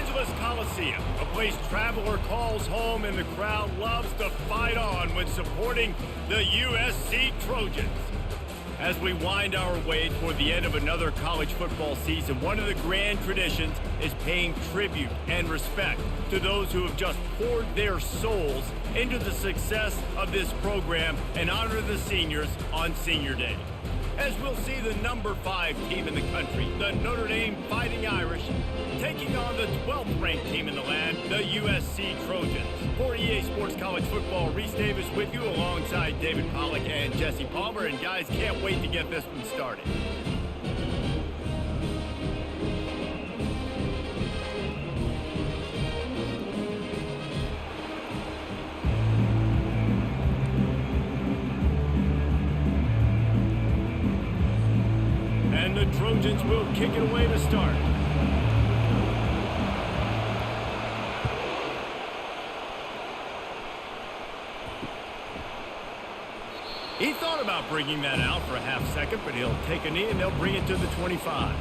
Angeles Coliseum, a place traveler calls home and the crowd loves to fight on when supporting the USC Trojans. As we wind our way toward the end of another college football season, one of the grand traditions is paying tribute and respect to those who have just poured their souls into the success of this program and honor the seniors on Senior Day. As we'll see the number 5 team in the country, the Notre Dame Fighting Irish, taking on the 12th ranked team in the land, the USC Trojans. For EA Sports College Football, Reese Davis with you alongside David Pollack and Jesse Palmer. And guys, can't wait to get this one started. And the Trojans will kick it away to start. He thought about bringing that out for a half second, but he'll take a knee and they'll bring it to the 25.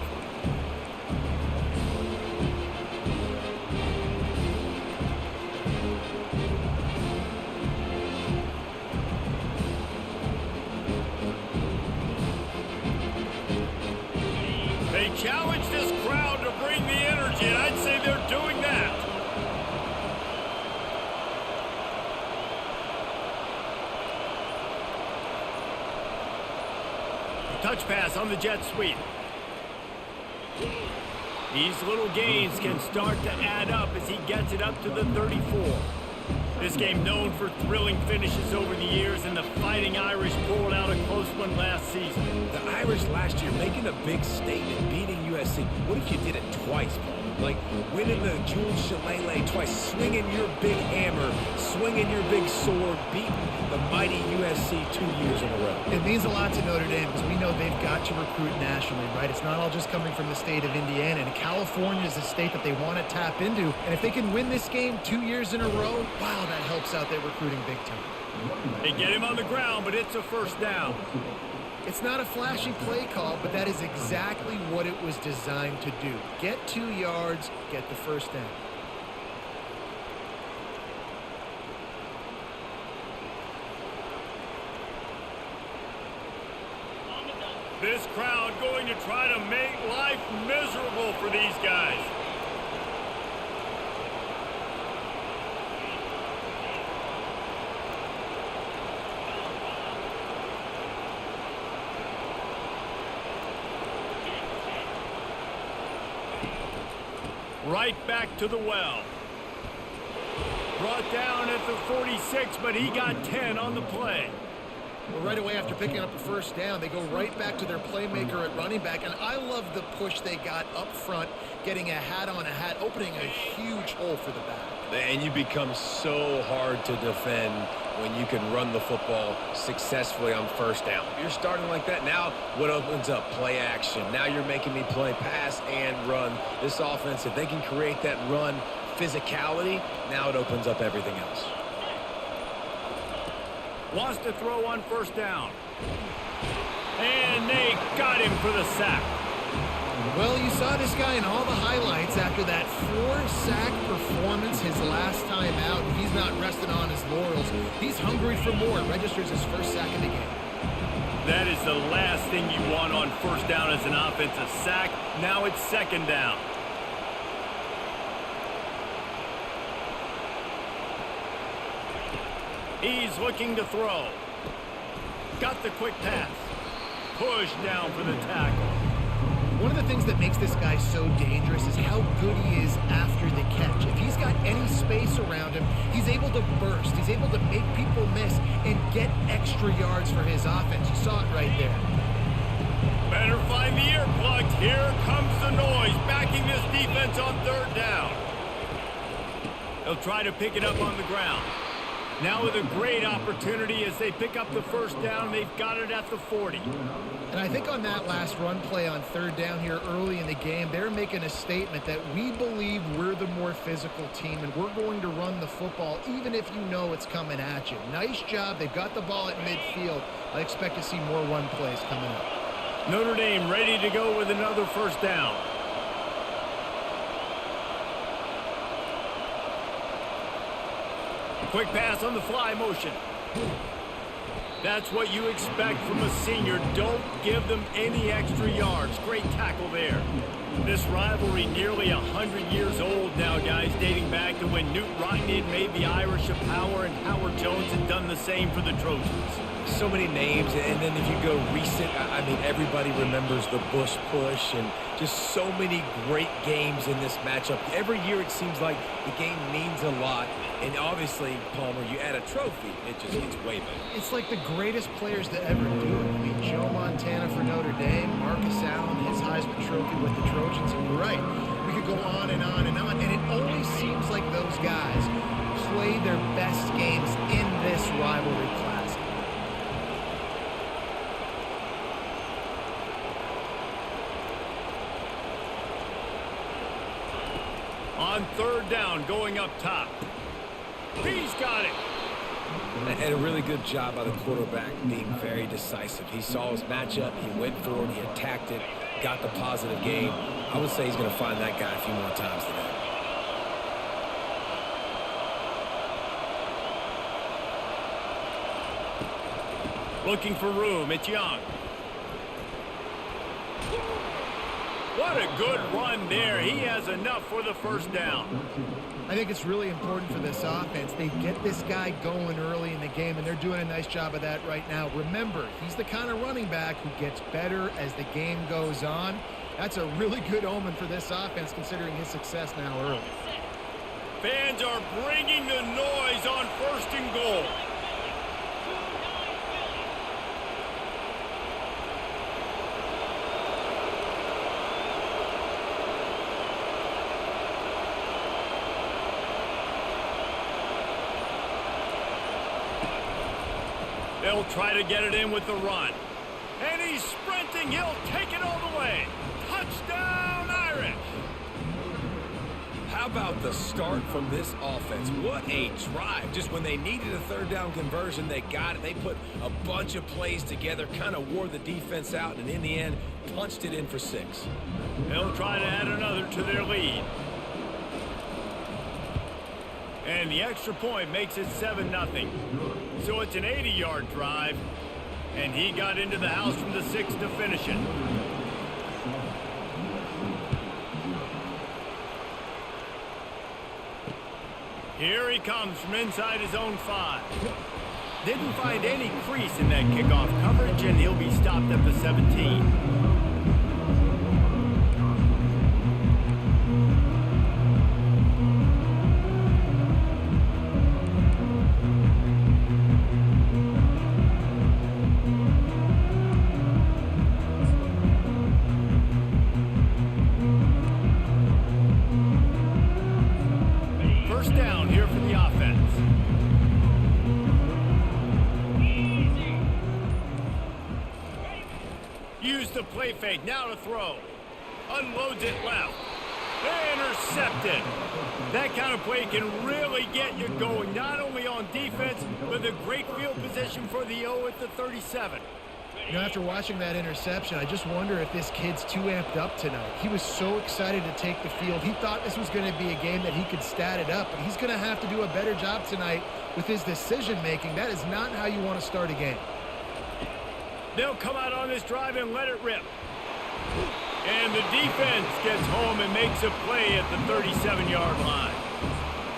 They challenge this crowd to bring the energy, and I'd say they're doing that. Touch pass on the jet sweep. These little gains can start to add up as he gets it up to the 34. This game known for thrilling finishes over the years, and the Fighting Irish pulled out a close one last season. The Irish last year making a big statement, beating USC. What if you did it twice, Paul? Like winning the Jules Shillelagh twice, swinging your big hammer, swinging your big sword, beating the mighty USC 2 years in a row. It means a lot to Notre Dame because we know they've got to recruit nationally, right? It's not all just coming from the state of Indiana, and California is a state that they want to tap into. And if they can win this game 2 years in a row, wow, that helps out their recruiting big time. They get him on the ground, but it's a first down. It's not a flashy play call, but that is exactly what it was designed to do. Get 2 yards, get the first down. This crowd going to try to make life miserable for these guys. Right back to the well. Brought down at the 46, but he got 10 on the play. Well, right away after picking up a first down, they go right back to their playmaker at running back. And I love the push they got up front, getting a hat on a hat, opening a huge hole for the back. And you become so hard to defend when you can run the football successfully on first down. You're starting like that. Now what opens up? Play action. Now you're making me play pass and run. This offense, if they can create that run physicality, now it opens up everything else. Wants to throw on first down. And they got him for the sack. Well, you saw this guy in all the highlights after that 4-sack performance his last time out. He's not resting on his laurels. He's hungry for more. Registers his first sack of the game. That is the last thing you want on first down as an offensive sack. Now it's second down. He's looking to throw. Got the quick pass. Push down for the tackle. One of the things that makes this guy so dangerous is how good he is after the catch. If he's got any space around him, he's able to burst. He's able to make people miss and get extra yards for his offense. You saw it right there. Better find the earplugs. Here comes the noise, backing this defense on third down. They'll try to pick it up on the ground. Now with a great opportunity as they pick up the first down, they've got it at the 40. And I think on that last run play on third down here early in the game, they're making a statement that we believe we're the more physical team and we're going to run the football even if you know it's coming at you. Nice job. They've got the ball at midfield. I expect to see more run plays coming up. Notre Dame ready to go with another first down. Quick pass on the fly motion. That's what you expect from a senior. Don't give them any extra yards. Great tackle there. This rivalry nearly 100 years old now, guys, dating back to when Newt Rockne made the Irish a power and Howard Jones had done the same for the Trojans. So many names, and then if you go recent, I mean, everybody remembers the Bush push and just so many great games in this matchup. Every year it seems like the game means a lot, and obviously, Palmer, you add a trophy, it just gets way better. It's like the greatest players to ever do it. I mean, Joe Montana for Notre Dame, Marcus Allen, his Heisman Trophy with the Trojans, and you're right. We could go on and on and on, and it only seems like those guys play their best games in this rivalry classic. On third down, going up top. He's got it. And a really good job by the quarterback being very decisive. He saw his matchup, he went for it, he attacked it, got the positive gain. I would say he's going to find that guy a few more times today. Looking for room, it's Young. What a good run there. He has enough for the first down. I think it's really important for this offense. They get this guy going early in the game, and they're doing a nice job of that right now. Remember, he's the kind of running back who gets better as the game goes on. That's a really good omen for this offense, considering his success now early. Fans are bringing the noise on first and goal. They'll try to get it in with the run. And he's sprinting. He'll take it all the way. Touchdown, Irish. How about the start from this offense? What a drive. Just when they needed a third down conversion, they got it. They put a bunch of plays together, kind of wore the defense out, and in the end, punched it in for 6. They'll try to add another to their lead. And the extra point makes it 7-0. So it's an 80-yard drive. And he got into the house from the 6 to finish it. Here he comes from inside his own 5. Didn't find any crease in that kickoff coverage, and he'll be stopped at the 17. Play fake, now to throw. Unloads it left. Intercepted. That kind of play can really get you going, not only on defense, but the great field position for the O at the 37. You know, after watching that interception, I just wonder if this kid's too amped up tonight. He was so excited to take the field. He thought this was going to be a game that he could stat it up, but he's going to have to do a better job tonight with his decision-making. That is not how you want to start a game. They'll come out on this drive and let it rip. And the defense gets home and makes a play at the 37-yard line.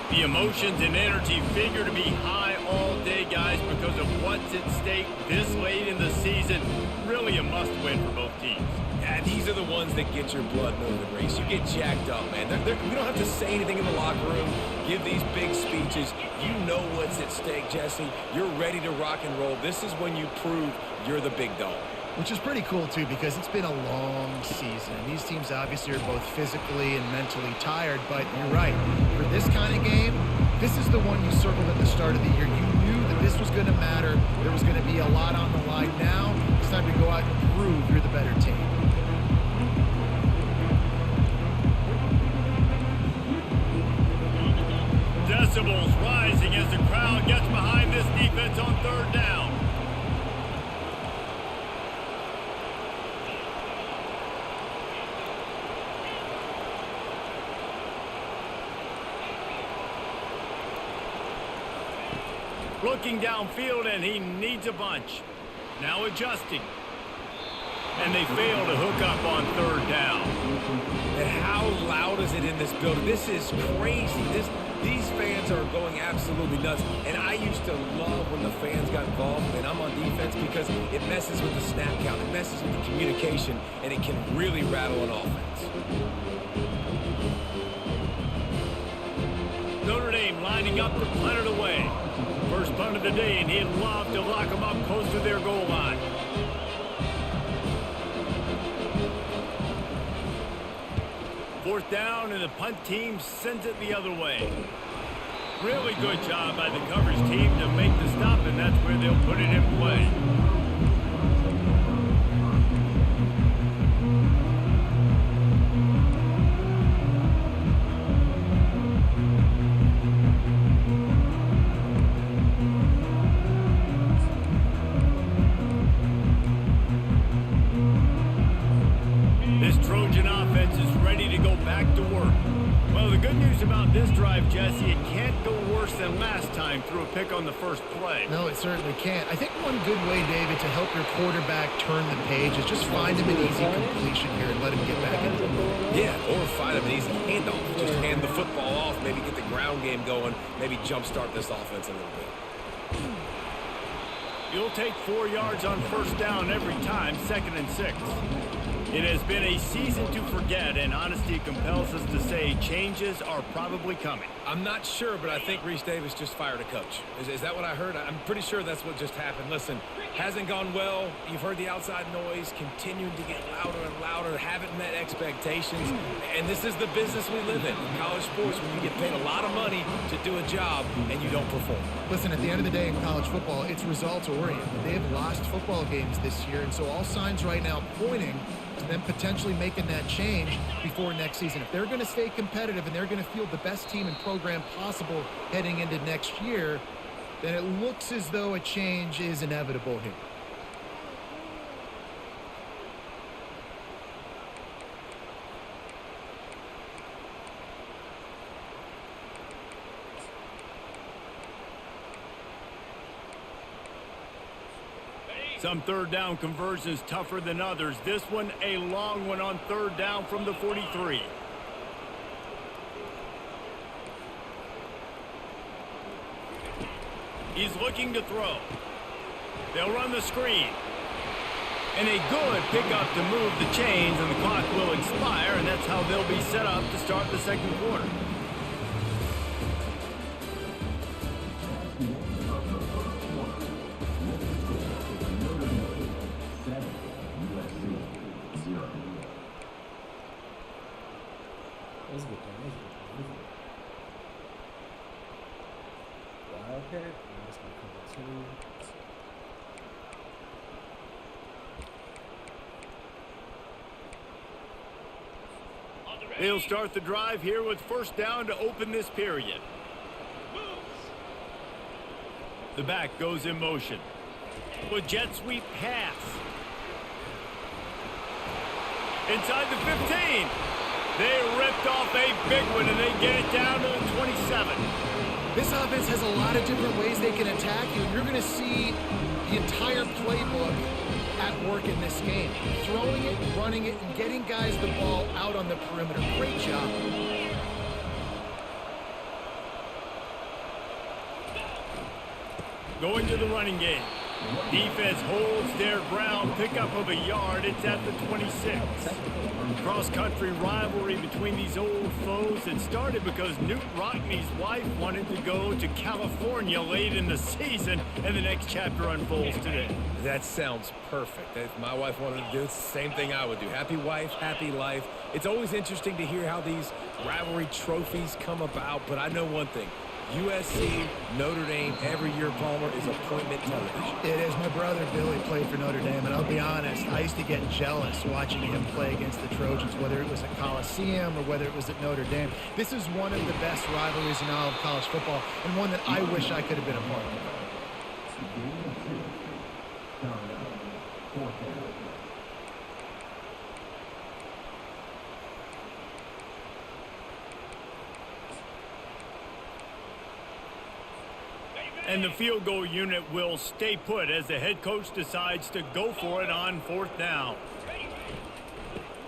The emotions and energy figure to be high all day, guys, because of what's at stake this late in the season. Really a must-win for both teams. Yeah, these are the ones that get your blood moving, Reese. You get jacked up, man. We don't have to say anything in the locker room, give these big speeches. You know what's at stake, Jesse. You're ready to rock and roll. This is when you prove you're the big dog. Which is pretty cool, too, because it's been a long season. These teams obviously are both physically and mentally tired, but you're right. For this kind of game, this is the one you circled at the start of the year. You knew that this was going to matter. There was going to be a lot on the line. Now it's time to go out and prove you're the better team. Decibels rising as the crowd gets behind this defense on third down. Looking downfield, and he needs a bunch. Now adjusting. And they fail to hook up on third down. And how loud is it in this building? This is crazy. These fans are going absolutely nuts. And I used to love when the fans got involved, and I'm on defense, because it messes with the snap count. It messes with the communication, and it can really rattle an offense. Notre Dame lining up to punt it away. First punt of the day, and he'd love to lock them up close to their goal line. Fourth down, and the punt team sends it the other way. Really good job by the coverage team to make the stop, and that's where they'll put it in play. This Trojan offense is ready to go back to work. Well, the good news about this drive, Jesse, it can't go worse than last time through a pick on the first play. No, it certainly can't. I think one good way, David, to help your quarterback turn the page is just find him an easy completion here and let him get back into the ball. Yeah, or find him an easy handoff. Just hand the football off, maybe get the ground game going, maybe jumpstart this offense a little bit. You'll take 4 yards on first down every time, 2nd and 6. It has been a season to forget, and honesty compels us to say changes are probably coming. I'm not sure, but I think Reese Davis just fired a coach. Is that what I heard? I'm pretty sure that's what just happened. Listen, hasn't gone well. You've heard the outside noise, continuing to get louder and louder, haven't met expectations. And this is the business we live in college sports, when you get paid a lot of money to do a job and you don't perform. Listen, at the end of the day in college football, it's results-oriented. They've lost football games this year, and so all signs right now pointing to them potentially making that change before next season. If they're going to stay competitive and they're going to field the best team and program possible heading into next year, then it looks as though a change is inevitable here. Some third down conversions tougher than others. This one, a long one on third down from the 43. He's looking to throw. They'll run the screen. And a good pickup to move the chains, and the clock will expire, and that's how they'll be set up to start the second quarter. They'll start the drive here with first down to open this period. The back goes in motion. With jet sweep pass. Inside the 15. They ripped off a big one, and they get it down to the 27. This offense has a lot of different ways they can attack you, and you're going to see the entire playbook at work in this game. Throwing it, running it, and getting guys the ball out on the perimeter. Great job. Going to the running game. Defense holds their ground. Pickup of a yard. It's at the 26. Cross-country rivalry between these old foes. It started because Newt Rockney's wife wanted to go to California late in the season, and the next chapter unfolds today. That sounds perfect. If my wife wanted to do it, it's the same thing I would do. Happy wife, happy life. It's always interesting to hear how these rivalry trophies come about, but I know one thing. USC, Notre Dame, every year, Palmer, is appointment television. It is. My brother Billy played for Notre Dame, and I'll be honest, I used to get jealous watching him play against the Trojans, whether it was at Coliseum or whether it was at Notre Dame. This is one of the best rivalries in all of college football, and one that I wish I could have been a part of. And the field goal unit will stay put as the head coach decides to go for it on 4th down.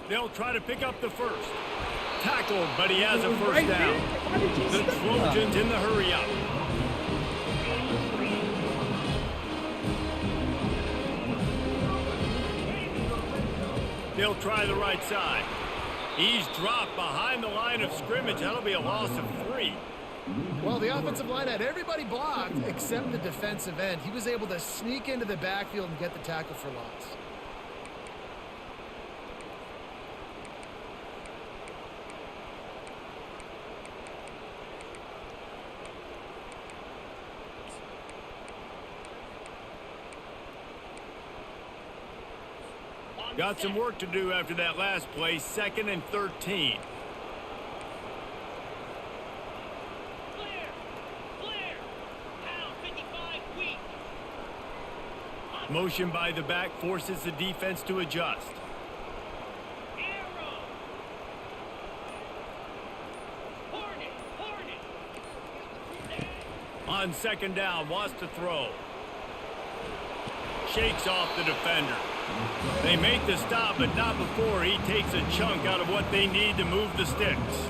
They'll try to pick up the first. Tackled, but he has a first down. The Trojans in the hurry up. They'll try the right side. He's dropped behind the line of scrimmage. That'll be a loss of 3. Well, the offensive line had everybody blocked except the defensive end. He was able to sneak into the backfield and get the tackle for loss. Got some work to do after that last play. 2nd and 13. Motion by the back forces the defense to adjust. On 2nd down, wants to throw. Shakes off the defender. They make the stop, but not before he takes a chunk out of what they need to move the sticks.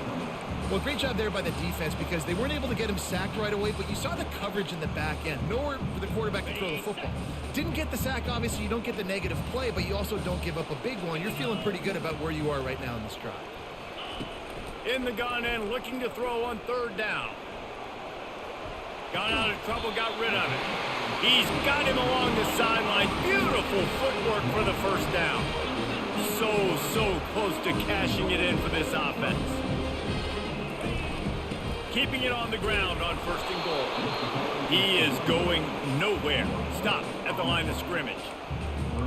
Well, great job there by the defense because they weren't able to get him sacked right away, but you saw the coverage in the back end. Nowhere for the quarterback to throw the football. Didn't get the sack, obviously. You don't get the negative play, but you also don't give up a big one. You're feeling pretty good about where you are right now in this drive. In the gun end, looking to throw on 3rd down. Got out of trouble, got rid of it. He's got him along the sideline. Beautiful footwork for the first down. So close to cashing it in for this offense. Keeping it on the ground on 1st and goal. He is going nowhere. Stop at the line of scrimmage.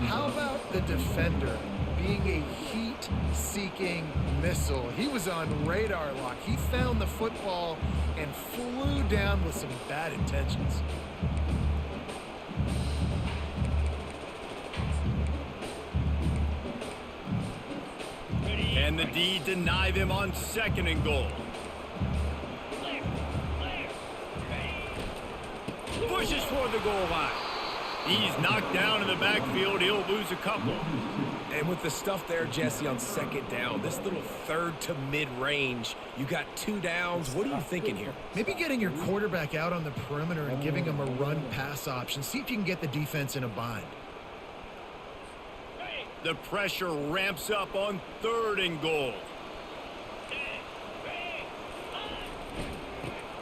How about the defender being a heat-seeking missile? He was on radar lock. He found the football and flew down with some bad intentions. And the D deny them on 2nd and goal. Pushes for the goal line. He's knocked down in the backfield. He'll lose a couple. And with the stuff there, Jesse, on 2nd down, this little 3rd to mid-range, you got 2 downs. What are you thinking here? Maybe getting your quarterback out on the perimeter and giving him a run-pass option. See if you can get the defense in a bind. The pressure ramps up on 3rd and goal.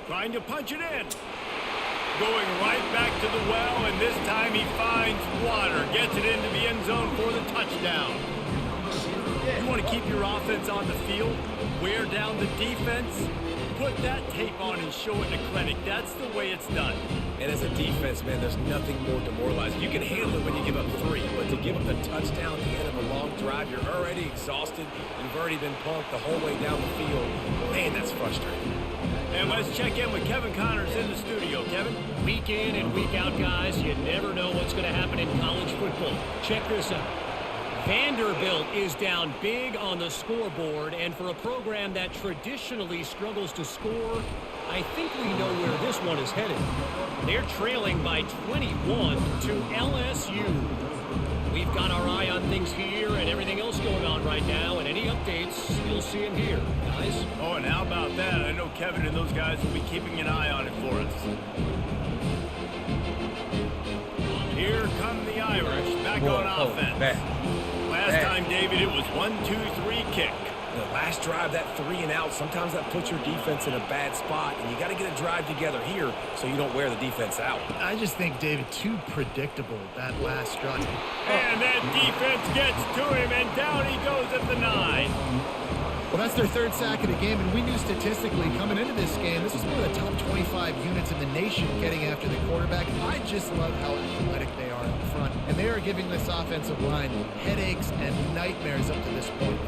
Trying to punch it in. Going right back to the well, and this time he finds water. Gets it into the end zone for the touchdown. You want to keep your offense on the field, wear down the defense, put that tape on and show it to clinic. That's the way it's done. And as a defense, man, there's nothing more demoralizing. You can handle it when you give up 3, but to give up the touchdown at the end of a long drive, you're already exhausted. You've already been punked the whole way down the field. Man, that's frustrating. And let's check in with Kevin Connors in the studio. Kevin? Week in and week out, guys, you never know what's going to happen in college football. Check this out. Vanderbilt is down big on the scoreboard, and for a program that traditionally struggles to score, I think we know where this one is headed. They're trailing by 21 to LSU. We've got our eye on things here and everything else going on right now, and any updates, you'll see them here, guys. Oh, and how about that? I know Kevin and those guys will be keeping an eye on it for us. Here come the Irish, back on offense. Last time, David, it was 1-2-3 kick. The last drive, that 3 and out, sometimes that puts your defense in a bad spot, and you got to get a drive together here so you don't wear the defense out. I just think, David, too predictable, that last drive. And that defense gets to him, and down he goes at the 9. Well, that's their 3rd sack of the game, and we knew statistically coming into this game, this is one of the top 25 units in the nation getting after the quarterback. I just love how athletic they are up front, and they are giving this offensive line headaches and nightmares up to this point.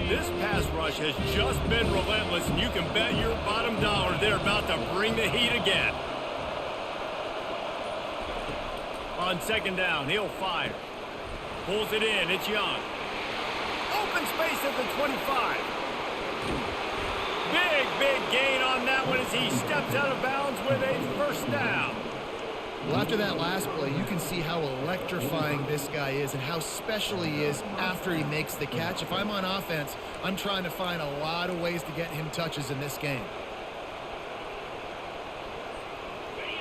This pass rush has just been relentless, and you can bet your bottom dollar they're about to bring the heat again. On 2nd down, he'll fire. Pulls it in, it's Young. open space at the 25. Big gain on that one as he steps out of bounds with a first down. Well, after that last play, you can see how electrifying this guy is and how special he is after he makes the catch. If I'm on offense, I'm trying to find a lot of ways to get him touches in this game.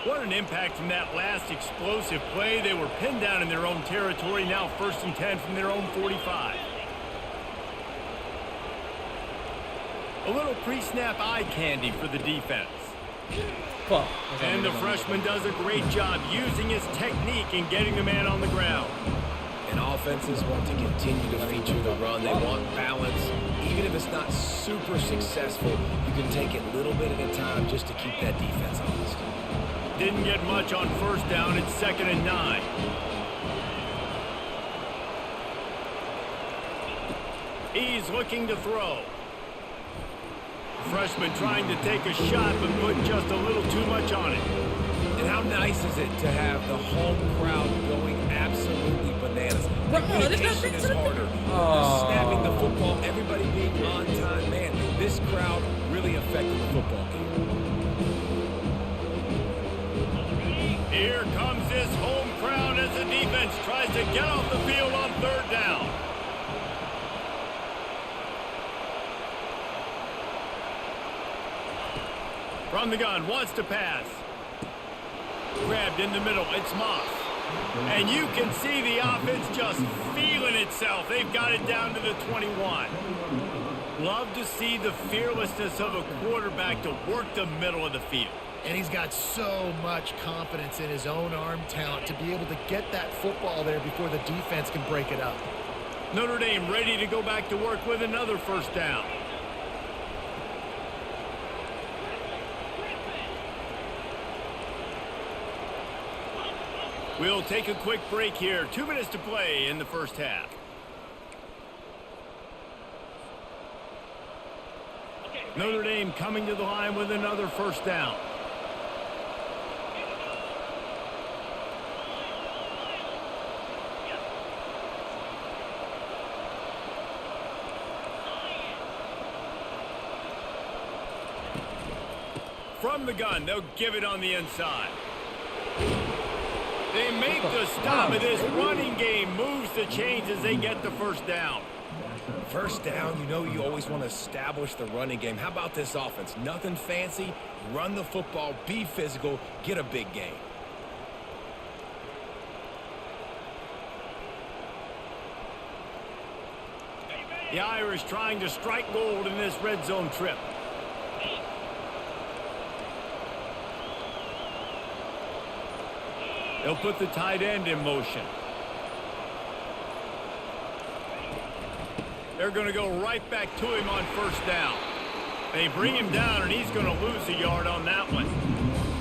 What an impact from that last explosive play. They were pinned down in their own territory, now 1st and 10 from their own 45. A little pre-snap eye candy for the defense. And the freshman does a great job using his technique and getting the man on the ground. And offenses want to continue to feature the run. They want balance. Even if it's not super successful, you can take it a little bit at a time just to keep that defense honest. Didn't get much on first down. It's 2nd and 9. He's looking to throw. Freshman trying to take a shot, but put just a little too much on it. And how nice is it to have the home crowd going absolutely bananas? Communication is harder. Snapping the football, everybody being on time. Man, this crowd really affected the football game. Here comes this home crowd as the defense tries to get off the field on 3rd down. From the gun, wants to pass. Grabbed in the middle, it's Moss. And you can see the offense just feeling itself. They've got it down to the 21. Love to see the fearlessness of a quarterback to work the middle of the field. And he's got so much confidence in his own arm talent to be able to get that football there before the defense can break it up. Notre Dame ready to go back to work with another first down. We'll take a quick break here. 2 minutes to play in the first half. Notre Dame coming to the line with another first down. From the gun, they'll give it on the inside. They make the stop, and this running game moves the chains as they get the first down. First down, you know you always want to establish the running game. How about this offense? Nothing fancy. Run the football, be physical, get a big gain. The Irish trying to strike gold in this red zone trip. They'll put the tight end in motion. They're going to go right back to him on first down. They bring him down, and he's going to lose a yard on that one.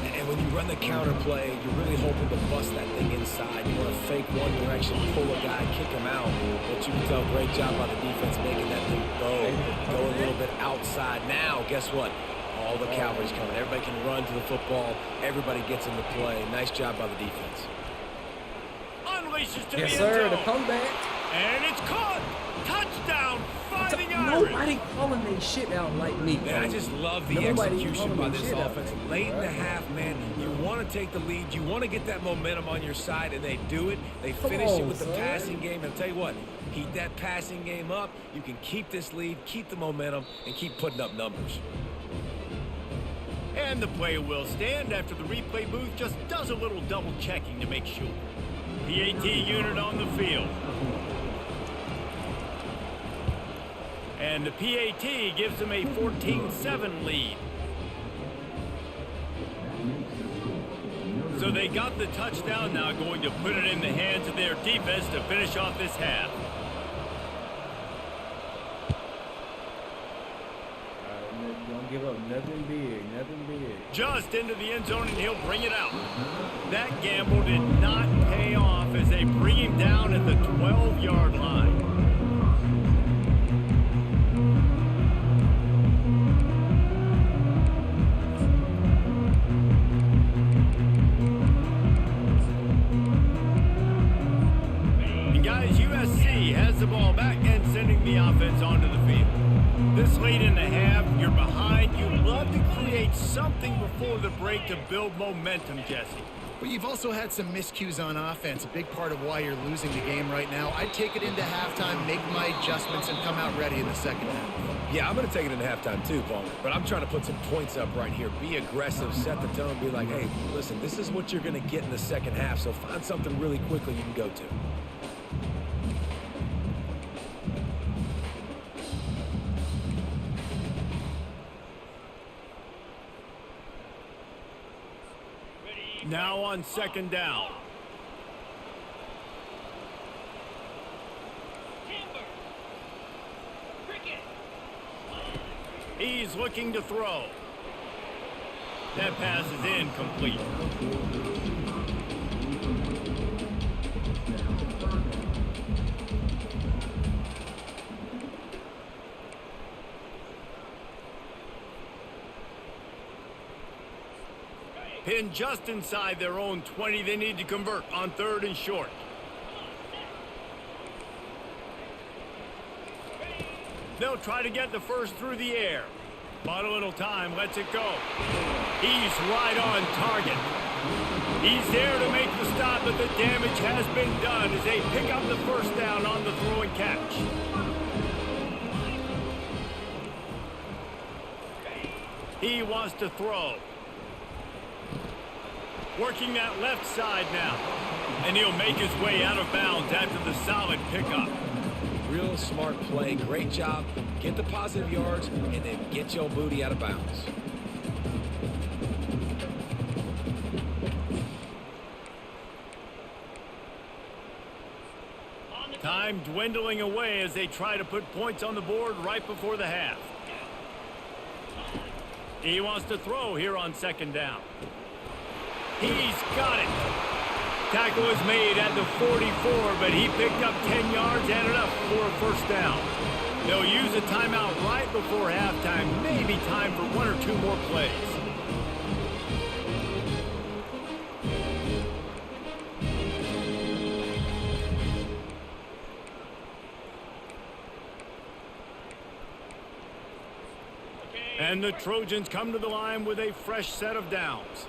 And when you run the counter play, you're really hoping to bust that thing inside. You want to fake one direction, pull a guy, kick him out. But you can tell, great job by the defense making that thing go a little bit outside. Now, guess what? All the cavalry's coming. Everybody can run to the football. Everybody gets into play. Nice job by the defense. Unleashes to Yes, the sir. end The zone. comeback. And it's caught. Touchdown, Fighting Irish. Nobody calling their shit out like me. Man, I just love the Nobody execution calling by their this shit out. offense. Late in the half, man, you want to take the lead. You want to get that momentum on your side, and they do it. They finish it on, with the son. passing game. And I'll tell you what, heat that passing game up. You can keep this lead, keep the momentum, and keep putting up numbers. And the play will stand after the replay booth just does a little double checking to make sure. PAT unit on the field. And the PAT gives them a 14-7 lead. So they got the touchdown, now going to put it in the hands of their defense to finish off this half. Don't give up nothing big, Just into the end zone, and he'll bring it out. That gamble did not pay off as they bring him down at the 12-yard line. And guys, you USC has the ball back and sending the offense onto the field. This late in the half, you're behind. You love to create something before the break to build momentum, Jesse. But you've also had some miscues on offense, a big part of why you're losing the game right now. I'd take it into halftime, make my adjustments, and come out ready in the second half. Yeah, I'm going to take it into halftime too, Paul. But I'm trying to put some points up right here. Be aggressive, set the tone, be like, hey, listen, this is what you're going to get in the second half, so find something really quickly you can go to. Now on second down. He's looking to throw. That pass is incomplete. Pinned just inside their own 20. They need to convert on 3rd and short. They'll try to get the first through the air. But a little time, lets it go. He's right on target. He's there to make the stop, but the damage has been done as they pick up the first down on the throw and catch. He wants to throw. Working that left side now. And he'll make his way out of bounds after the solid pickup. Real smart play. Great job. Get the positive yards and then get your booty out of bounds. Time dwindling away as they try to put points on the board right before the half. He wants to throw here on second down. He's got it. Tackle is made at the 44, but he picked up 10 yards and enough for a first down. They'll use a timeout right before halftime. Maybe time for 1 or 2 more plays. And the Trojans come to the line with a fresh set of downs.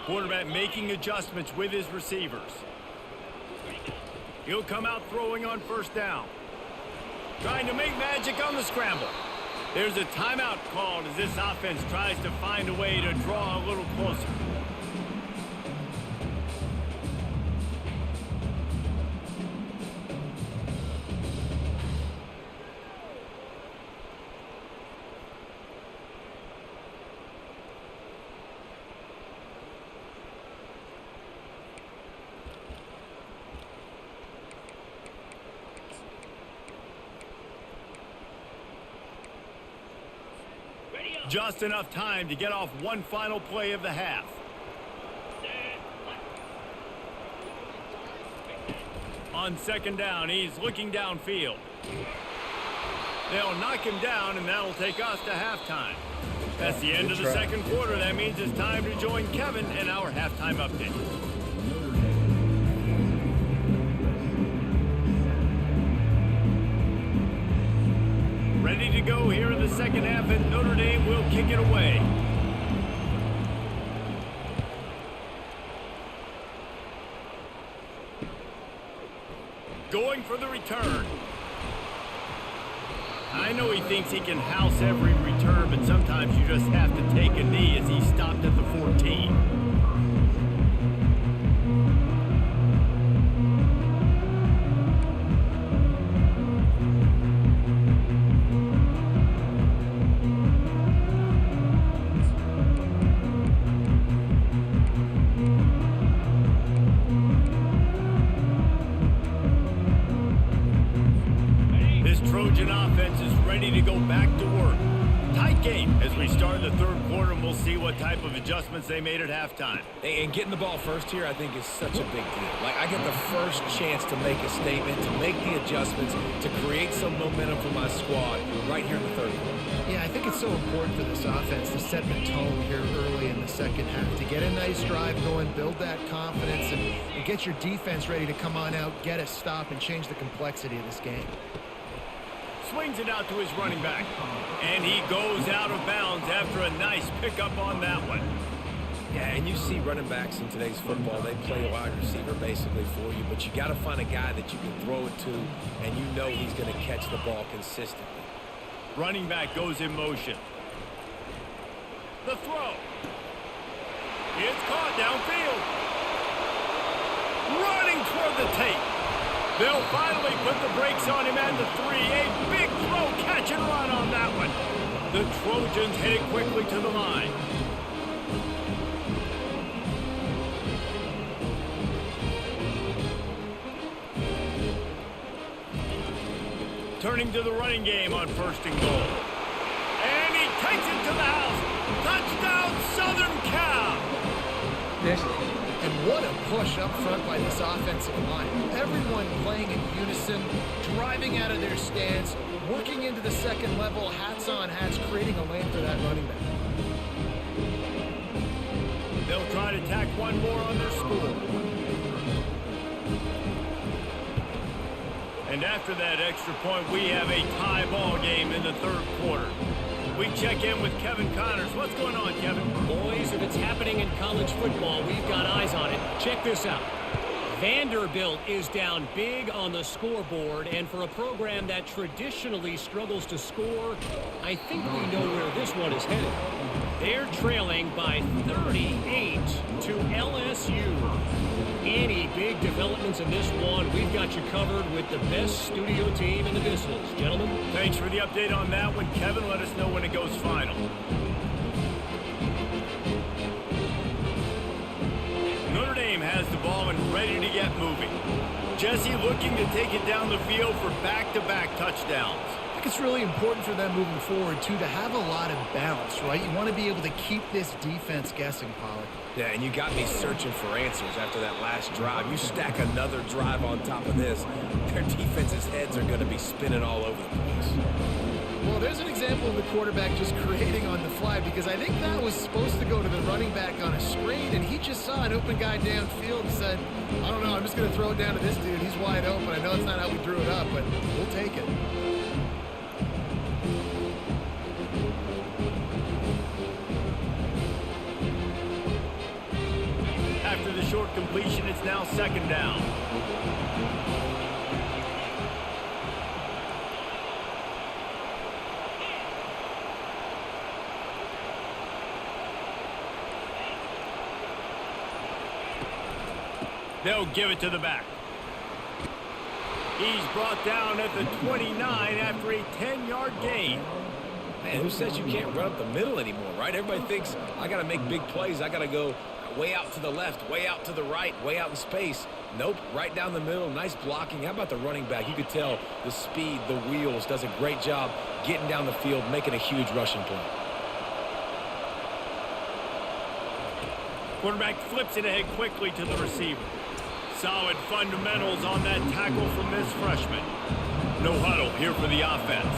Quarterback making adjustments with his receivers. He'll come out throwing on first down. Trying to make magic on the scramble. There's a timeout called as this offense tries to find a way to draw a little closer. Just enough time to get off one final play of the half. On second down, he's looking downfield. They'll knock him down, and that'll take us to halftime. That's the end of the second quarter. That means it's time to join Kevin in our halftime update. Ready to go here in the second half, and Notre Dame will kick it away. Going for the return. I know he thinks he can house every return, but sometimes you just have to take a knee as he stopped at the 14. Trojan offense is ready to go back to work. Tight game as we start the third quarter, and we'll see what type of adjustments they made at halftime. And getting the ball first here, I think, is such a big deal. Like, I get the first chance to make a statement, to make the adjustments, to create some momentum for my squad right here in the third quarter. Yeah, I think it's so important for this offense to set the tone here early in the second half, to get a nice drive going, build that confidence, and get your defense ready to come on out, get a stop, and change the complexity of this game. Swings it out to his running back. And he goes out of bounds after a nice pickup on that one. Yeah, and you see running backs in today's football, they play a wide receiver basically for you, but you got to find a guy that you can throw it to, and you know he's going to catch the ball consistently. Running back goes in motion. The throw. It's caught downfield. Running toward the tape. They'll finally put the brakes on him and the 3. A big throw, catch and run on that one. The Trojans headed quickly to the line. Turning to the running game on 1st and goal. And he takes it to the house. Touchdown, Southern Cal. And what a push up front by this offensive line. Everyone playing in unison, driving out of their stance, working into the second level, hats on hats, creating a lane for that running back. They'll try to tack one more on their score. And after that extra point, we have a tie ball game in the third quarter. We check in with Kevin Connors. What's going on, Kevin? Boys, if it's happening in college football, we've got eyes on it. Check this out. Vanderbilt is down big on the scoreboard, and for a program that traditionally struggles to score, I think we know where this one is headed. They're trailing by 38 to LSU. Any big developments in this one, we've got you covered with the best studio team in the business. Gentlemen. Thanks for the update on that one, Kevin. Let us know when it goes final. Notre Dame has the ball and ready to get moving. Jesse looking to take it down the field for back-to-back touchdowns. I think it's really important for them moving forward, too, to have a lot of balance, right? You want to be able to keep this defense guessing, Pollard. Yeah, and you got me searching for answers after that last drive. You stack another drive on top of this, their defense's heads are going to be spinning all over the place. Well, there's an example of the quarterback just creating on the fly, because I think that was supposed to go to the running back on a screen, and he just saw an open guy downfield and said, I don't know, I'm just going to throw it down to this dude. He's wide open. I know it's not how we drew it up, but we'll take it. After the short completion, it's now 2nd down. They'll give it to the back. He's brought down at the 29 after a 10-yard gain. Man, who says you can't run up the middle anymore, right? Everybody thinks, I got to make big plays. I got to go way out to the left, way out to the right, way out in space. Nope, right down the middle, nice blocking. How about the running back? You could tell the speed, the wheels, does a great job getting down the field, making a huge rushing play. Quarterback flips it ahead quickly to the receiver. Solid fundamentals on that tackle from this freshman. No huddle here for the offense.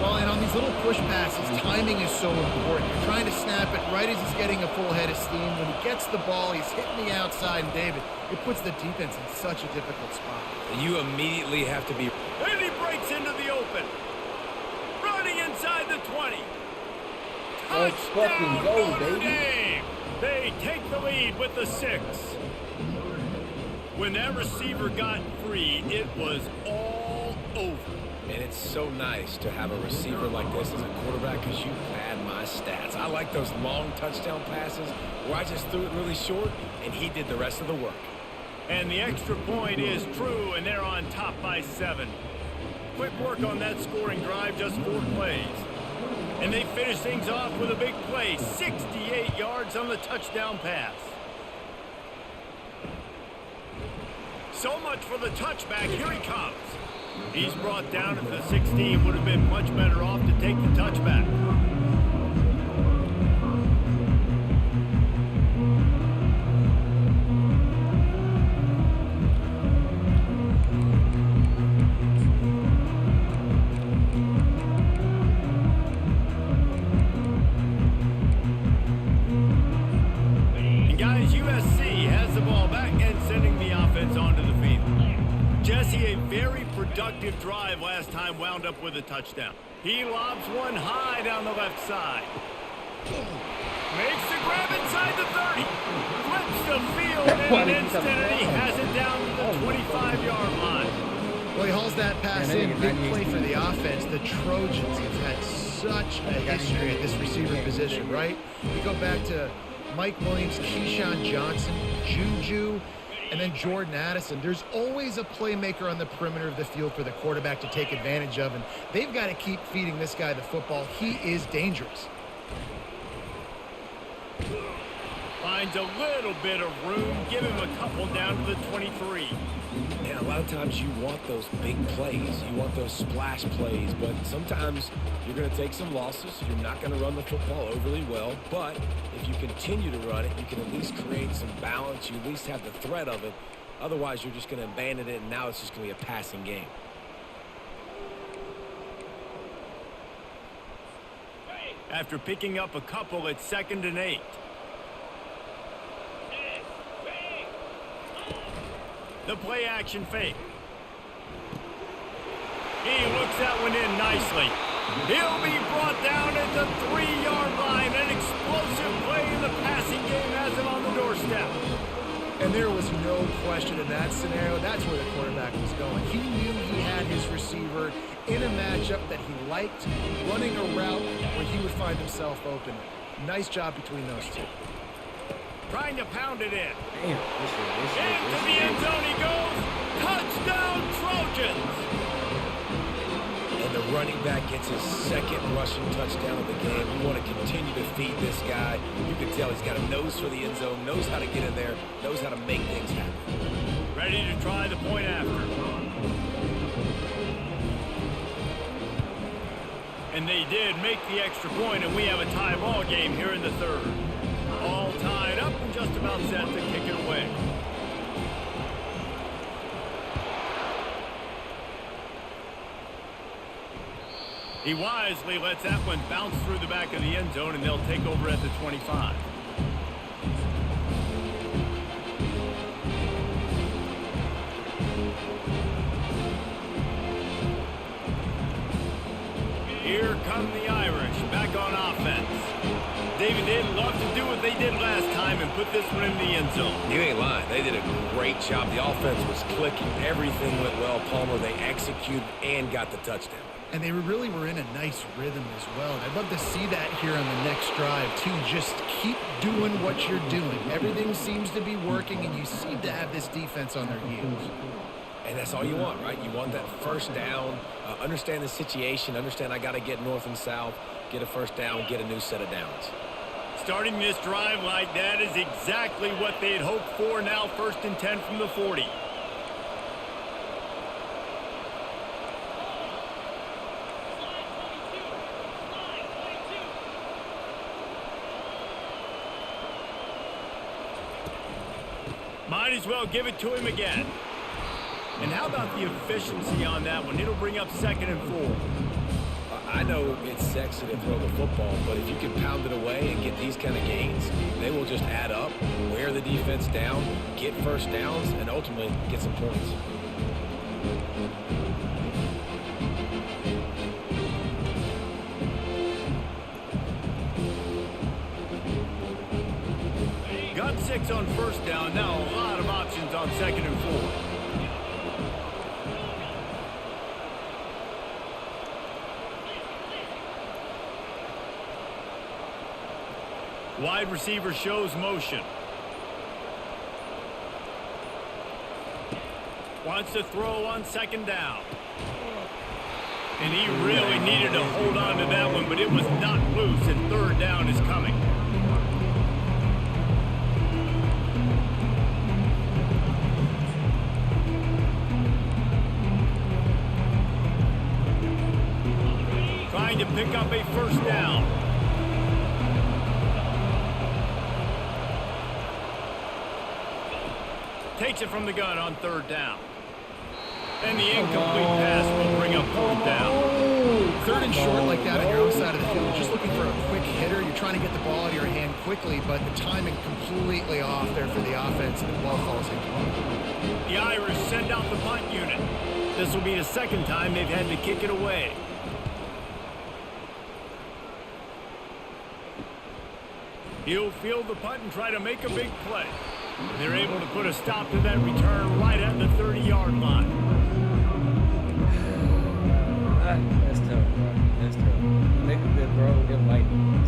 Well, and on these little push passes, timing is so important. You're trying to snap it right as he's getting a full head of steam. When he gets the ball, he's hitting the outside, and David, it puts the defense in such a difficult spot. You immediately have to be... And he breaks into the open. Running inside the 20. Let's fucking go, Notre baby. Dame. They take the lead with the 6. When that receiver got free, it was all over. And it's so nice to have a receiver like this as a quarterback because you pad my stats. I like those long touchdown passes where I just threw it really short and he did the rest of the work. And the extra point is true, and they're on top by 7. Quick work on that scoring drive, just 4 plays. And they finish things off with a big play, 68 yards on the touchdown pass. So much for the touchback. Here he comes. He's brought down at the 16. Would have been much better off to take the touchback. productive drive last time wound up with a touchdown. He lobs one high down the left side. Makes the grab inside the 30. Flips the field in an instant, and he has it down to the 25-yard line. Well, he hauls that pass in. Big play for the offense. The Trojans have had such a history at this receiver position, right? You go back to Mike Williams, Keyshawn Johnson, Juju, and then Jordan Addison. There's always a playmaker on the perimeter of the field for the quarterback to take advantage of, and they've got to keep feeding this guy the football. He is dangerous. Finds a little bit of room. Give him a couple down to the 23. Yeah, a lot of times you want those big plays. You want those splash plays, but sometimes you're going to take some losses. You're not going to run the football overly well, but if you continue to run it, you can at least create some balance. You at least have the threat of it. Otherwise, you're just going to abandon it, and now it's just going to be a passing game. After picking up a couple, it's 2nd and 8. The play action fake. He looks that one in nicely. He'll be brought down at the 3-yard line. An explosive play in the passing game has him on the doorstep. And there was no question in that scenario. That's where the quarterback was going. He knew he had his receiver in a matchup that he liked, running a route where he would find himself open. Nice job between those two. Trying to pound it in. Damn, Into the end zone he goes. Touchdown, Trojans. And the running back gets his 2nd rushing touchdown of the game. You want to continue to feed this guy. You can tell he's got a nose for the end zone, knows how to get in there, knows how to make things happen. Ready to try the point after. And they did make the extra point, and we have a tie ball game here in the 3rd. All tied up and just about set to kick it away. He wisely lets that one bounce through the back of the end zone, and they'll take over at the 25. Here come the Irish back on offense. David, they'd love to do what they did last time and put this one in the end zone. You ain't lying. They did a great job. The offense was clicking. Everything went well. Palmer, they executed and got the touchdown. And they really were in a nice rhythm as well. And I'd love to see that here on the next drive, too. Just keep doing what you're doing. Everything seems to be working, and you seem to have this defense on their heels. And that's all you want, right? You want that first down, understand the situation, understand I got to get north and south, get a first down, get a new set of downs. Starting this drive like that is exactly what they had hoped for. Now 1st and 10 from the 40. Might as well give it to him again. And how about the efficiency on that one? It'll bring up 2nd and 4. I know it's sexy to throw the football, but if you can pound it away and get these kind of gains, they will just add up, wear the defense down, get first downs, and ultimately get some points. Got 6 on first down. Now a lot of options on 2nd and 4. Wide receiver shows motion. Wants to throw on 2nd down. And he really needed to hold on to that one, but it was not loose, and 3rd down is coming. Trying to pick up a first down. Takes it from the gun on 3rd down. And the incomplete pass will bring up 4th down. 3rd and short like that on your own side of the field. You're just looking for a quick hitter. You're trying to get the ball out of your hand quickly, but the timing completely off there for the offense, and the ball falls into it. The Irish send out the punt unit. This will be the second time they've had to kick it away. He'll field the punt and try to make a big play. They're able to put a stop to that return right at the 30-yard line. That's tough, bro. That's tough. Make a bit, bro. Get lightning.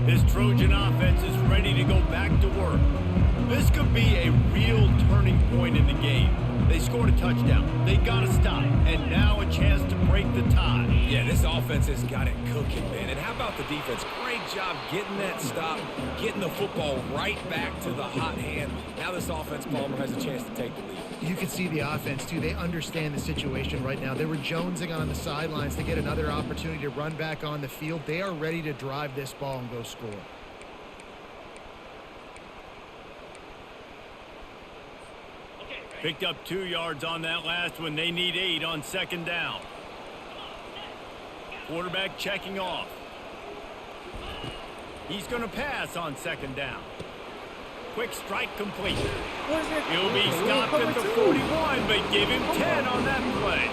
This Trojan offense is ready to go back to work. This could be a real turning point in the game. They scored a touchdown. They got to stop. And now a chance to break the tie. Yeah, this offense has got it cooking, man. And how about the defense? Great job getting that stop, getting the football right back to the hot hand. Now this offense, Palmer, has a chance to take the lead. You can see the offense, too. They understand the situation right now. They were jonesing on the sidelines to get another opportunity to run back on the field. They are ready to drive this ball and go score. Picked up 2 yards on that last one. They need 8 on second down. Quarterback checking off. He's going to pass on second down. Quick strike complete. He'll be stopped at the 41, but give him 10 on that play.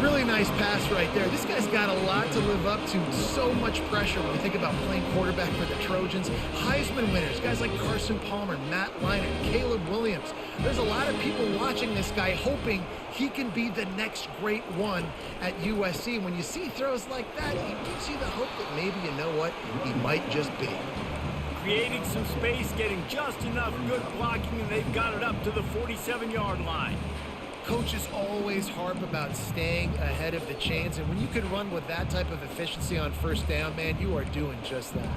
Really nice pass right there. This guy's got a lot to live up to. So much pressure when you think about playing quarterback for the Trojans. Heisman winners, guys like Carson Palmer, Matt Leinart, Caleb Williams. There's a lot of people watching this guy hoping he can be the next great one at USC. When you see throws like that, it gives you the hope that maybe, you know what, he might just be. Creating some space, getting just enough good blocking, and they've got it up to the 47-yard line. Coaches always harp about staying ahead of the chains, and when you can run with that type of efficiency on first down, man, you are doing just that.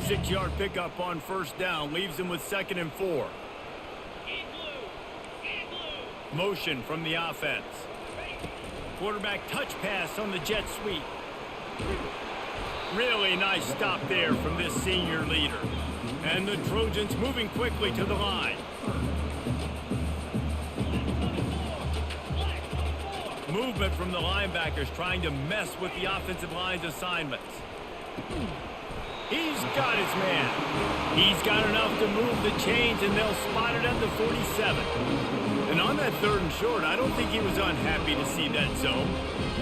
6-yard pickup on first down leaves him with 2nd and 4. Motion from the offense. Quarterback touch pass on the jet sweep. Really nice stop there from this senior leader. And the Trojans moving quickly to the line. Movement from the linebackers trying to mess with the offensive line's assignments. He's got his man. He's got enough to move the chains, and they'll spot it at the 47. And on that 3rd and short, I don't think he was unhappy to see that zone.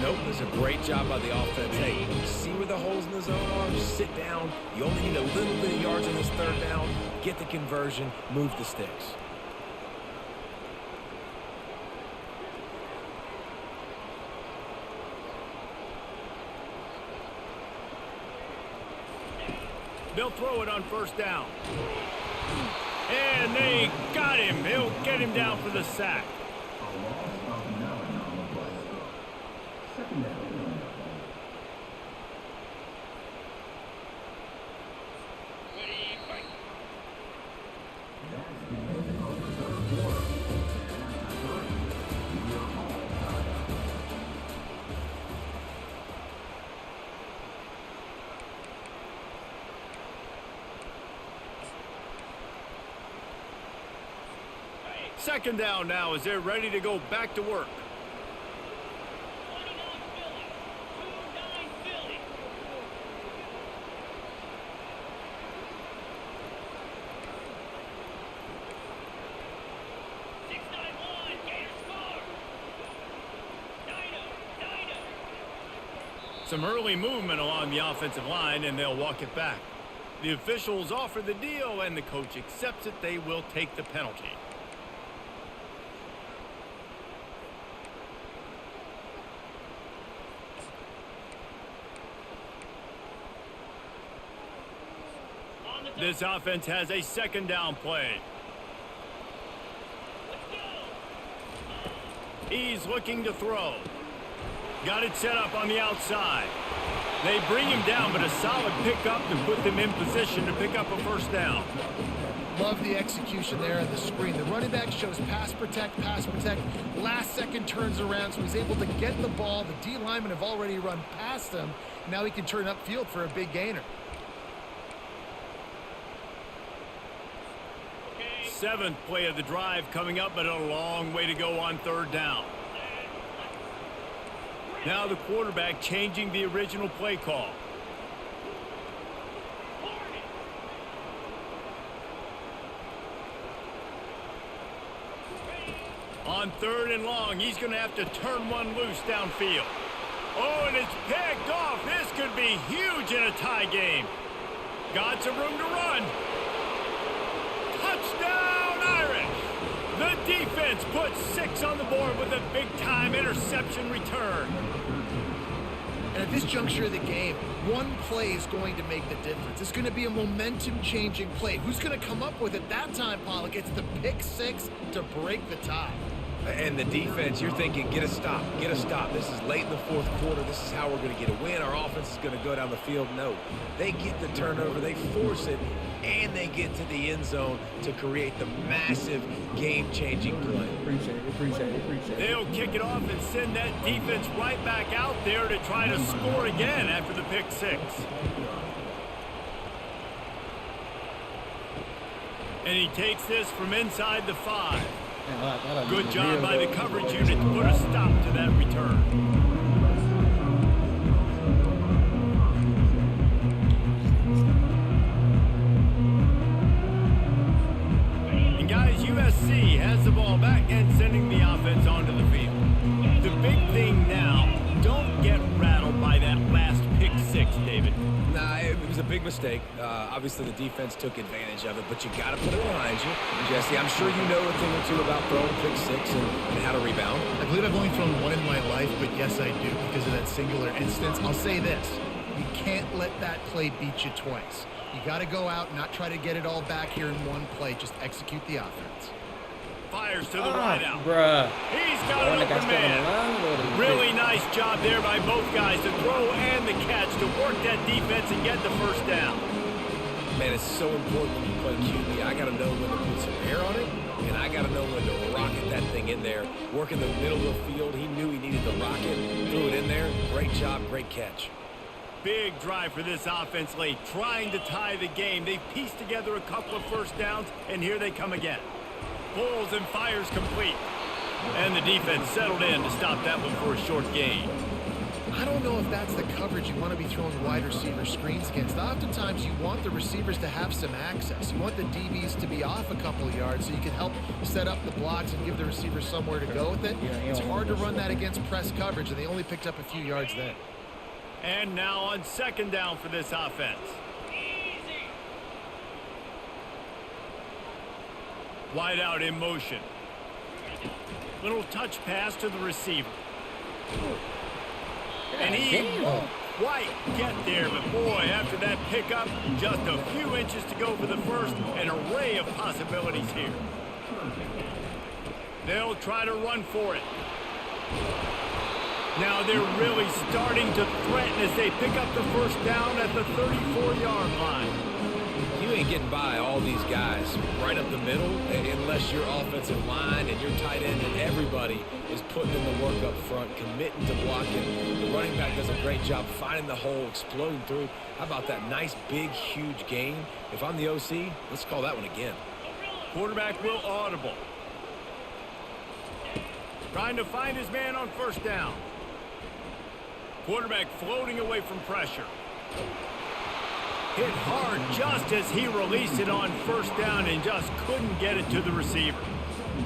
Nope, it's a great job by the offense. Hey, you see where the holes in the zone are? Sit down. You only need a little bit of yards on this 3rd down. Get the conversion. Move the sticks. They'll throw it on first down. And they got him. He'll get him down for the sack. Second down now as they're ready to go back to work. Some early movement along the offensive line, and they'll walk it back. The officials offer the deal, and the coach accepts it. They will take the penalty. This offense has a second down play. He's looking to throw. Got it set up on the outside. They bring him down, but a solid pickup to put them in position to pick up a first down. Love the execution there on the screen. The running back shows pass protect, last second turns around, so he's able to get the ball. The D linemen have already run past him. Now he can turn upfield for a big gainer. 7th play of the drive coming up, but a long way to go on 3rd down. Now the quarterback changing the original play call. On 3rd and long, he's going to have to turn one loose downfield. Oh, and it's picked off. This could be huge in a tie game. Got some room to run. Touchdown, Irish! The defense puts 6 on the board with a big-time interception return. And at this juncture of the game, one play is going to make the difference. It's going to be a momentum-changing play. Who's going to come up with it that time, Pollock? It's the pick 6 to break the tie. And the defense, you're thinking, get a stop, get a stop. This is late in the 4th quarter. This is how we're going to get a win. Our offense is going to go down the field. No, they get the turnover, they force it, and they get to the end zone to create the massive game-changing play. Appreciate it. They'll kick it off and send that defense right back out there to try to score again after the pick 6. And he takes this from inside the 5. Good job by the coverage unit to put a stop to that return. And guys, USC has the ball back and sending the offense onto the field. The big thing now, don't get rattled by that last pick 6, David. Nah, it was a big mistake. Obviously, the defense took advantage of it, but you got to put it behind you. Jesse, I'm sure you know a thing or two about throwing pick 6 and how to rebound. I believe I've only thrown one in my life, but yes, I do because of that singular instance. I'll say this. You can't let that play beat you twice. You got to go out and not try to get it all back here in one play. Just execute the offense. Fires to the right out. Bruh. He's got an open man. Really nice job there by both guys to throw and the catch to work that defense and get the first down. Man, it's so important when you play QB. I got to know when to put some air on it, and I got to know when to rocket that thing in there. Work in the middle of the field. He knew he needed to rocket, threw it in there. Great job, great catch. Big drive for this offense late, trying to tie the game. They've pieced together a couple of first downs, and here they come again. Pulls and fires complete. And the defense settled in to stop that one for a short gain. I don't know if that's the coverage you want to be throwing wide receiver screens against. Oftentimes you want the receivers to have some access. You want the DBs to be off a couple of yards so you can help set up the blocks and give the receiver somewhere to go with it. It's hard to run that against press coverage, and they only picked up a few yards there. And now on 2nd down for this offense. Wide out in motion. Little touch pass to the receiver. And he won't quite get there, but boy, after that pickup, just a few inches to go for the first, an array of possibilities here. They'll try to run for it. Now they're really starting to threaten as they pick up the first down at the 34-yard line. You ain't getting by all these guys right up the middle unless your offensive line and your tight end and everybody is putting in the work up front, committing to blocking. The running back does a great job finding the hole, exploding through. How about that nice, big, huge gain? If I'm the OC, let's call that one again. Quarterback will audible. Trying to find his man on first down. Quarterback floating away from pressure. Hit hard just as he released it on first down and just couldn't get it to the receiver.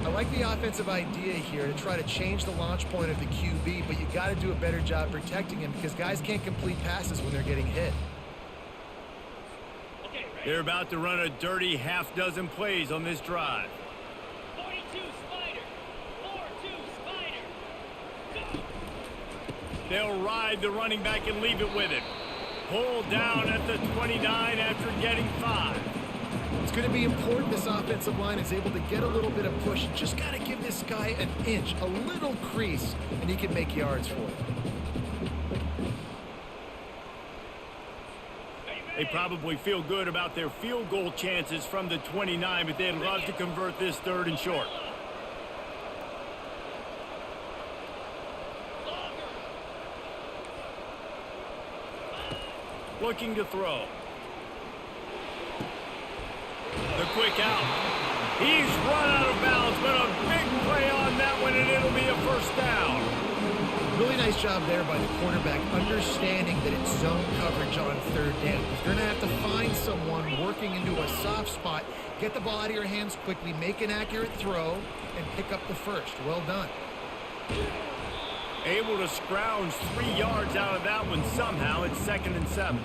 I like the offensive idea here to try to change the launch point of the QB, but you got to do a better job protecting him because guys can't complete passes when they're getting hit. They're about to run a dirty half-dozen plays on this drive. 42 Spider. 4-2 Spider. They'll ride the running back and leave it with him. Pulled down at the 29 after getting 5. It's going to be important this offensive line is able to get a little bit of push. You just got to give this guy an inch, a little crease, and he can make yards for it. They probably feel good about their field goal chances from the 29, but they'd love to convert this 3rd and short. Looking to throw. The quick out. He's run out of bounds, but a big play on that one, and it'll be a first down. Really nice job there by the quarterback, understanding that it's zone coverage on third down. You're going to have to find someone working into a soft spot, get the ball out of your hands quickly, make an accurate throw, and pick up the first. Well done. Able to scrounge 3 yards out of that one somehow. It's 2nd and 7.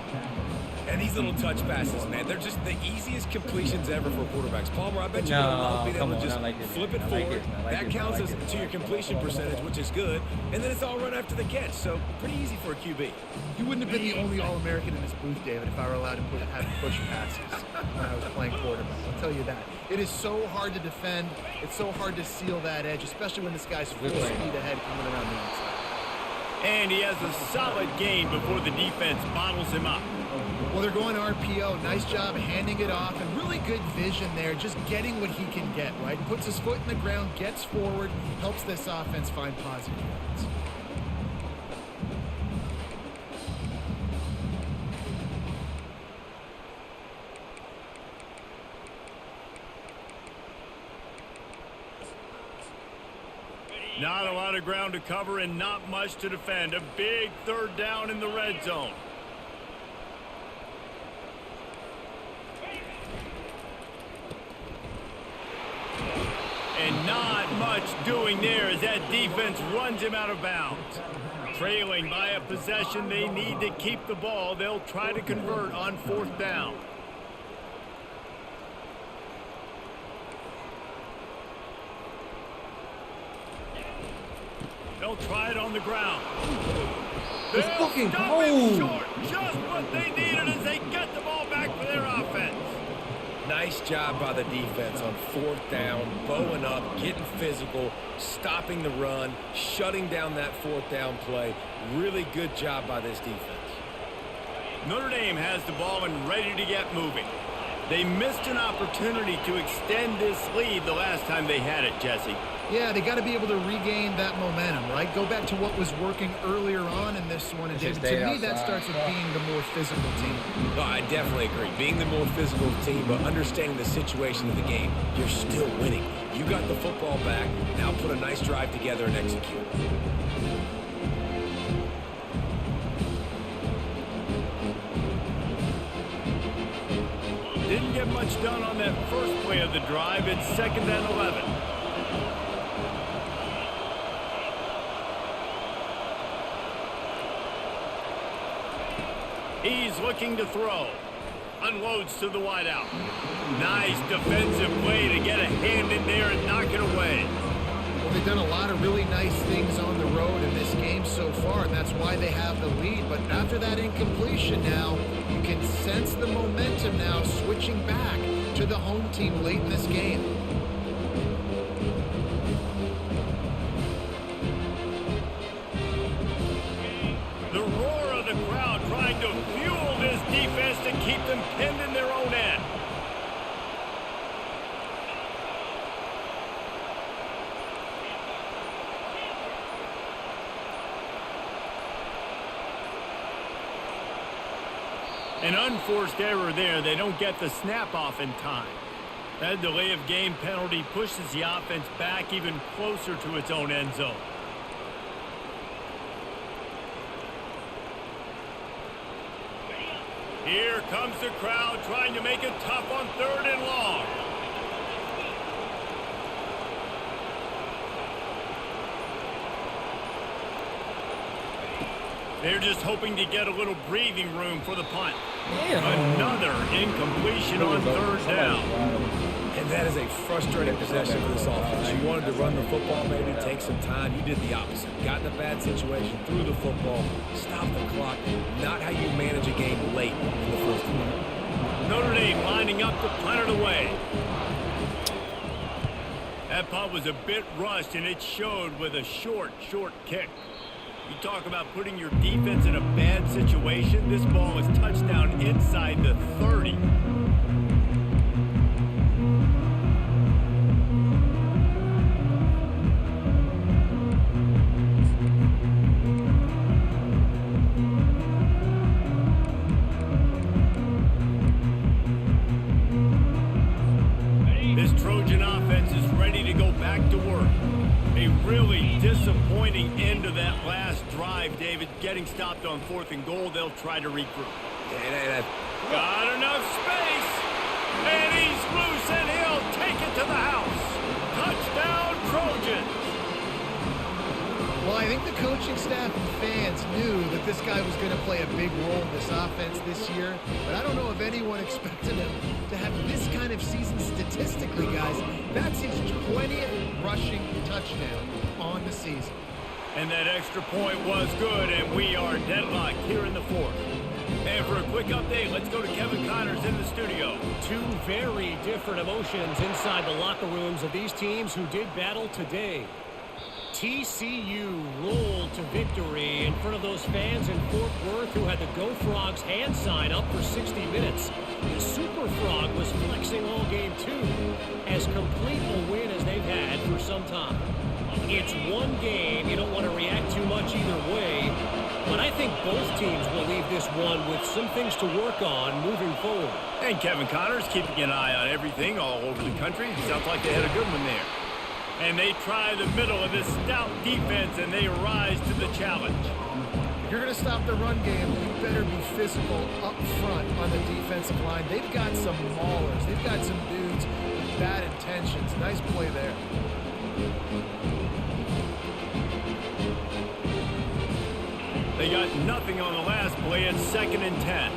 And these little touch passes, man, they're just the easiest completions ever for quarterbacks. Palmer, I bet you're going to love being able to just flip it forward. That counts as to your completion percentage, which is good. And then it's all run after the catch, so pretty easy for a QB. You wouldn't have been the only All-American in this booth, David, if I were allowed to have push passes when I was playing quarterback. I'll tell you that. It is so hard to defend. It's so hard to seal that edge, especially when this guy's full speed ahead coming around the inside. And he has a solid gain before the defense bottles him up. Well, they're going RPO. Nice job handing it off, and really good vision there, just getting what he can get, right? Puts his foot in the ground, gets forward, helps this offense find positive yards. Not a lot of ground to cover and not much to defend. A big 3rd down in the red zone. And not much doing there as that defense runs him out of bounds. Trailing by a possession, they need to keep the ball. They'll try to convert on 4th down. They'll try it on the ground. It's fucking cold. Short. Just what they needed as they get the ball back for their offense. Nice job by the defense on 4th down, bowing up, getting physical, stopping the run, shutting down that 4th down play. Really good job by this defense. Notre Dame has the ball and ready to get moving. They missed an opportunity to extend this lead the last time they had it, Jesse. Yeah, they got to be able to regain that momentum, right? Go back to what was working earlier on in this one. And David, to me, that starts with being the more physical team. No, I definitely agree. Being the more physical team, but understanding the situation of the game, you're still winning. You got the football back. Now put a nice drive together and execute. Didn't get much done on that first play of the drive. It's 2nd and 11. He's looking to throw. Unloads to the wideout. Nice defensive play to get a hand in there and knock it away. Well, they've done a lot of really nice things on the road in this game so far, and that's why they have the lead. But after that incompletion now, you can sense the momentum now switching back to the home team late in this game. The roar of the crowd trying to fuel this defense to keep them pinned in their own end. An unforced error there. They don't get the snap off in time. That delay of game penalty pushes the offense back even closer to its own end zone. Here comes the crowd trying to make it tough on 3rd and long. They're just hoping to get a little breathing room for the punt. Another incompletion on 3rd down. And that is a frustrating possession for this offense. You wanted to run the football, maybe take some time. You did the opposite. Got in a bad situation, threw the football, stopped the clock. Not how you manage a game late in the first quarter. Notre Dame lining up to punt it away. That punt was a bit rushed, and it showed with a short kick. You talk about putting your defense in a bad situation. This ball is touchdown inside the 30. This Trojan offense is ready to go back to work. A really disappointing end to that last drive, David. Getting stopped on 4th and goal, they'll try to regroup. Got enough space, and he's loose, and he'll take it to the house. Touchdown, Trojans. Well, I think the coaching staff and fans knew that this guy was going to play a big role in this offense this year, but I don't know if anyone expected him to have this kind of season statistically, guys. That's his 20th rushing touchdown on the season. And that extra point was good, and we are deadlocked here in the 4th. And for a quick update, let's go to Kevin Connors in the studio. Two very different emotions inside the locker rooms of these teams who did battle today. TCU rolled to victory in front of those fans in Fort Worth who had the Go Frogs hand sign up for 60 minutes. The Super Frog was flexing all game too, as complete a win as they've had for some time. It's one game, you don't want to react too much either way, but I think both teams will leave this one with some things to work on moving forward. And Kevin Connors keeping an eye on everything all over the country. Sounds like they had a good one there. And they try the middle of this stout defense, and they rise to the challenge. If you're going to stop the run game, you better be physical up front on the defensive line. They've got some maulers. They've got some dudes with bad intentions. Nice play there. They got nothing on the last play. It's 2nd and 10.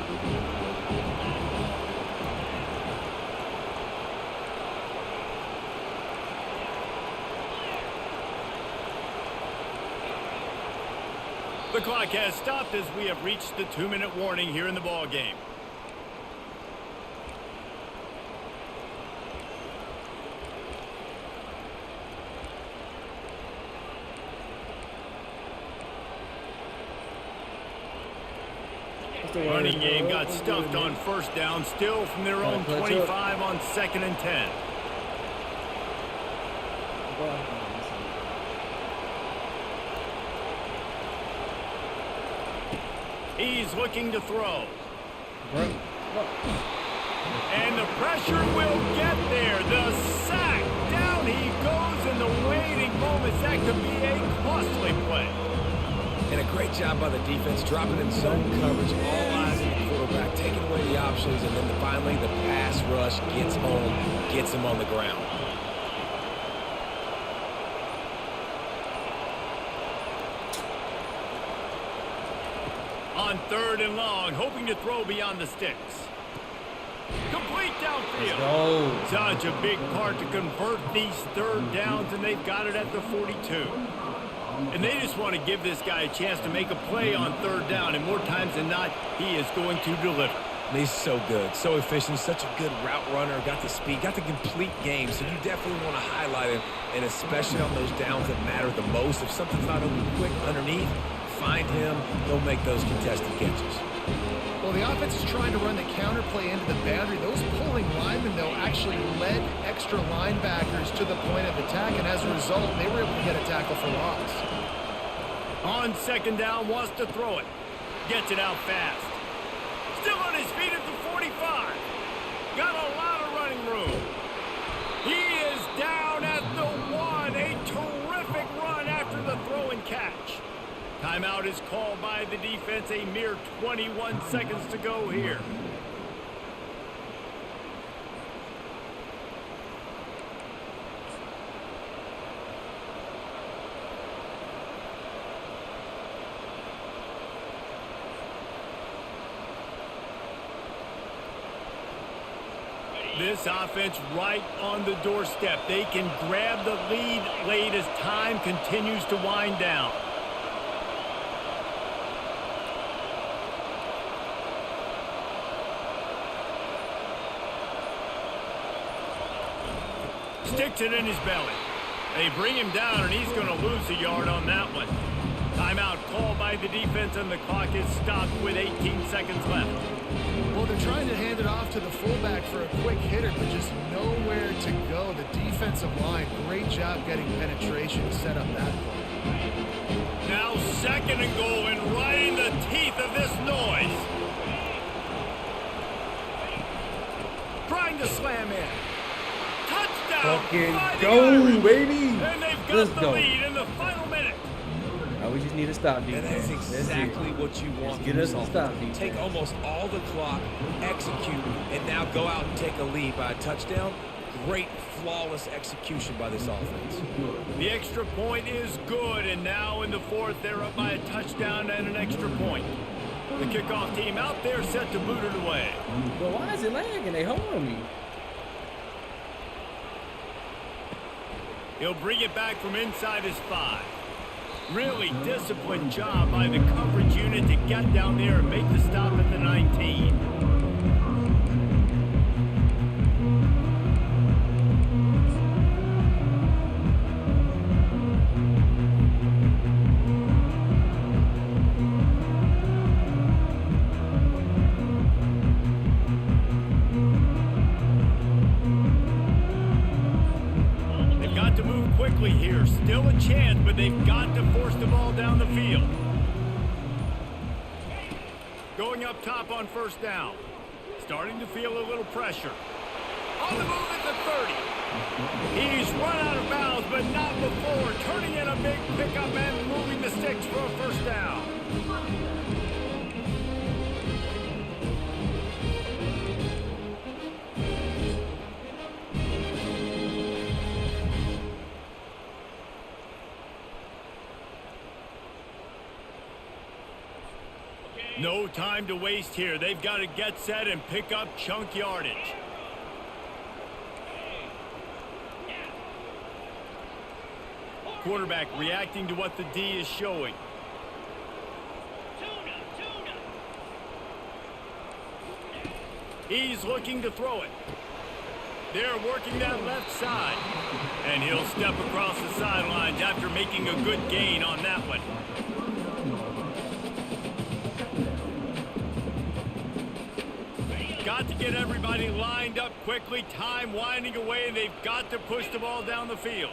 The clock has stopped as we have reached the 2-minute warning here in the ball game. The Running game got stuffed on 1st down, still from their own 25 on 2nd and 10. He's looking to throw. And the pressure will get there. The sack. Down he goes in the waiting moments. That could be a costly play. And a great job by the defense, dropping in zone coverage, all eyes on the quarterback, taking away the options, and then finally the pass rush gets home, gets him on the ground. On 3rd and long, hoping to throw beyond the sticks. Complete downfield. Such a big part to convert these 3rd downs, and they've got it at the 42. And they just want to give this guy a chance to make a play on 3rd down, and more times than not, he is going to deliver. And he's so good, so efficient, such a good route runner, got the speed, got the complete game, so you definitely want to highlight him, and especially on those downs that matter the most. If something's not open quick underneath, find him, he'll make those contested catches. Well, the offense is trying to run the counterplay into the boundary. Those pulling linemen, though, actually led extra linebackers to the point of attack, and as a result, they were able to get a tackle for loss. On 2nd down, wants to throw it. Gets it out fast. Still on his feet at the 45. Got a lot of running room. He is down at the 1. A terrific run after the throw and catch. Timeout is called by the defense. A mere 21 seconds to go here. This offense right on the doorstep. They can grab the lead late as time continues to wind down. Sticks it in his belly. They bring him down, and he's going to lose a yard on that one. Timeout called by the defense, and the clock is stopped with 18 seconds left. Well, they're trying to hand it off to the fullback for a quick hitter, but just nowhere to go. The defensive line, great job getting penetration to set up that play. Now 2nd and goal, and right in the teeth of this noise. Trying to slam in. Touchdown! fucking fighting go, Irish. baby. And they've got Let's the go. lead in the final minute. We just need to stop And defense. that's That's it. exactly what you want. Get from us this to stop offense. defense. Take almost all the clock, execute, and now go out and take a lead by a touchdown. Great, flawless execution by this offense. The extra point is good, and now in the fourth, they're up by a touchdown and an extra point. The kickoff team out there set to boot it away. But why is it lagging? They holding me. He'll bring it back from inside his 5. Really disciplined job by the coverage unit to get down there and make the stop at the 19. They've got to move quickly here. Still a chance, but they've got to force the ball down the field. Going up top on first down. Starting to feel a little pressure. On the move at the 30. He's run out of bounds, but not before. Turning in a big pickup and moving the sticks for a first down. No time to waste here. They've got to get set and pick up chunk yardage. Quarterback reacting to what the D is showing. He's looking to throw it. They're working that left side. And he'll step across the sidelines after making a good gain on that one. Got to get everybody lined up quickly. Time winding away. They've got to push the ball down the field.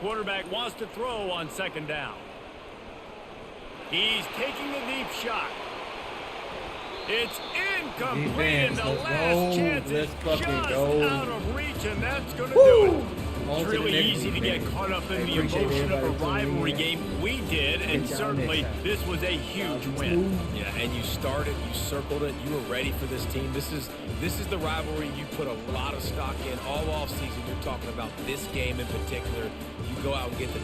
Quarterback wants to throw on second down. He's taking the deep shot. It's incomplete, and the last chance is just out of reach, and that's going to do it. It's really easy to get caught up in the emotion of a rivalry game. We did, and certainly this was a huge win. Yeah, and you started, you circled it, you were ready for this team. This is the rivalry you put a lot of stock in all offseason. You're talking about this game in particular. You go out and get the